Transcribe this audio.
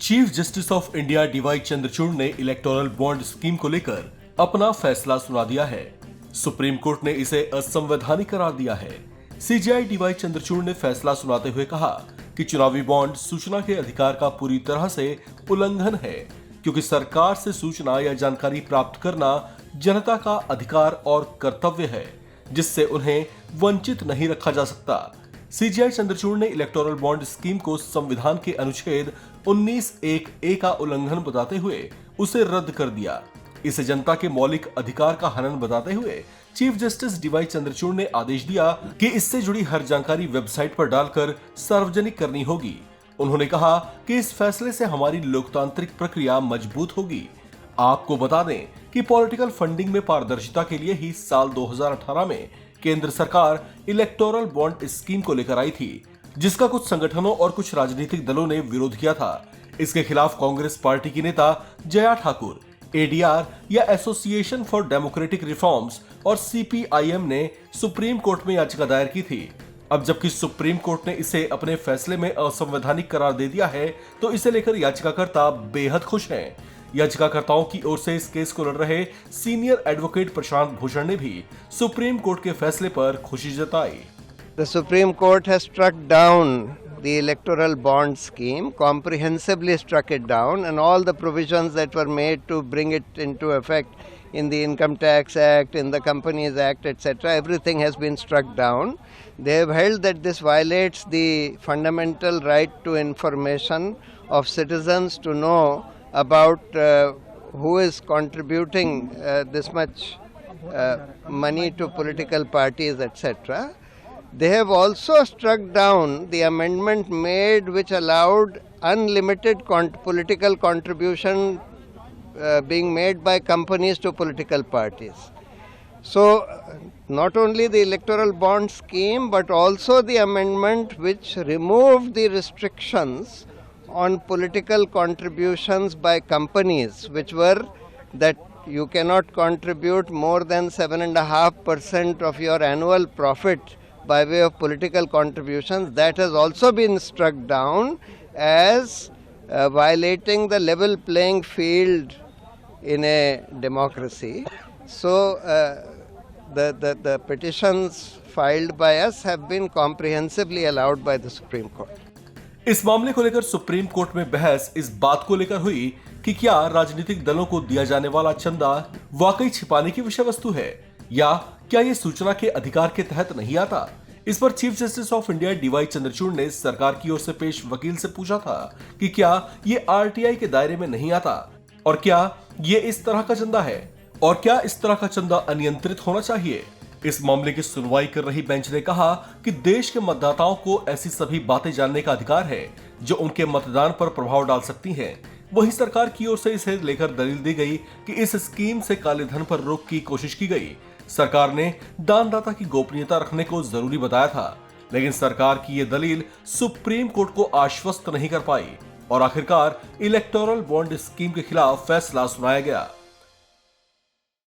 Chief justice of India D Y Chandrachud ने electoral bond scheme को लेकर अपना फैसला सुना दिया है। सुप्रीम कोर्ट ने इसे असंवैधानिक करार दिया है। सीजेआई डीवाई चंद्रचूड़ ने फैसला सुनाते हुए कहा कि चुनावी बॉन्ड सूचना के अधिकार का पूरी तरह से उल्लंघन है, क्योंकि सरकार से सूचना या जानकारी प्राप्त करना जनता का अधिकार और कर्तव्य है, जिससे उन्हें वंचित नहीं रखा जा सकता। सीजेआई चंद्रचूड़ ने इलेक्टोरल बॉन्ड स्कीम को संविधान के अनुच्छेद 19(1)(a) का उल्लंघन बताते हुए उसे रद्द कर दिया। इसे जनता के मौलिक अधिकार का हनन बताते हुए चीफ जस्टिस डीवाई चंद्रचूड़ ने आदेश दिया कि इससे जुड़ी हर जानकारी वेबसाइट पर डालकर सार्वजनिक करनी होगी। उन्होंने कहा कि इस फैसले से हमारी लोकतांत्रिक प्रक्रिया मजबूत होगी। आपको बता दें कि पॉलिटिकल फंडिंग में पारदर्शिता के लिए ही साल 2018 में केंद्र सरकार इलेक्टोरल बॉन्ड स्कीम को लेकर आई थी, जिसका कुछ संगठनों और कुछ राजनीतिक दलों ने विरोध किया था। इसके खिलाफ कांग्रेस पार्टी की नेता जया ठाकुर, एडीआर या एसोसिएशन फॉर डेमोक्रेटिक रिफॉर्म्स और सीपीआईएम ने सुप्रीम कोर्ट में याचिका दायर की थी। अब जबकि सुप्रीम कोर्ट ने इसे अपने फैसले में असंवैधानिक करार दे दिया है, तो इसे लेकर याचिकाकर्ता बेहद खुश हैं। याचिकाकर्ताओं की ओर से इस केस को लड़ रहे सीनियर एडवोकेट प्रशांत भूषण ने भी सुप्रीम कोर्ट के फैसले पर खुशी जताई। The Supreme Court has struck down the electoral bond scheme, comprehensively struck it down, and all the provisions that were made to bring it into effect in the Income Tax Act, in the Companies Act, etc., everything has been struck down. They have held that this violates the fundamental right to information of citizens to know about who is contributing this much money to political parties, etc. They have also struck down the amendment made which allowed unlimited political contribution being made by companies to political parties. So, not only the electoral bond scheme, but also the amendment which removed the restrictions on political contributions by companies, which were that you cannot contribute more than 7.5% of your annual profit by way of political contributions. That has also been struck down as violating the level playing field in a democracy. So the petitions filed by us have been comprehensively allowed by the Supreme Court. इस मामले को लेकर supreme court में बहस इस बात को लेकर हुई कि क्या राजनीतिक दलों को दिया जाने वाला चंदा वाकई छिपाने की विषय वस्तु है, या क्या ये सूचना के अधिकार के तहत नहीं आता। इस पर chief justice of India D Y Chandrachud ने सरकार की ओर से पेश वकील से पूछा था कि क्या ये आरटीआई के दायरे में नहीं आता, और क्या ये इस तरह का चंदा है, और क्या इस तरह का चंदा अनियंत्रित होना चाहिए। इस मामले की सुनवाई कर रही बेंच ने कहा कि देश के मतदाताओं को ऐसी सभी बातें जानने का अधिकार है जो उनके मतदान पर प्रभाव डाल सकती हैं। वहीं सरकार की ओर से इसे लेकर दलील दी गई कि इस स्कीम से काले धन पर रोक की कोशिश की गई। सरकार ने दानदाता की गोपनीयता रखने को जरूरी बताया था, लेकिन सरकार की ये दलील सुप्रीम कोर्ट को आश्वस्त नहीं कर पाई और आखिरकार इलेक्टोरल बॉन्ड स्कीम के खिलाफ फैसला सुनाया गया।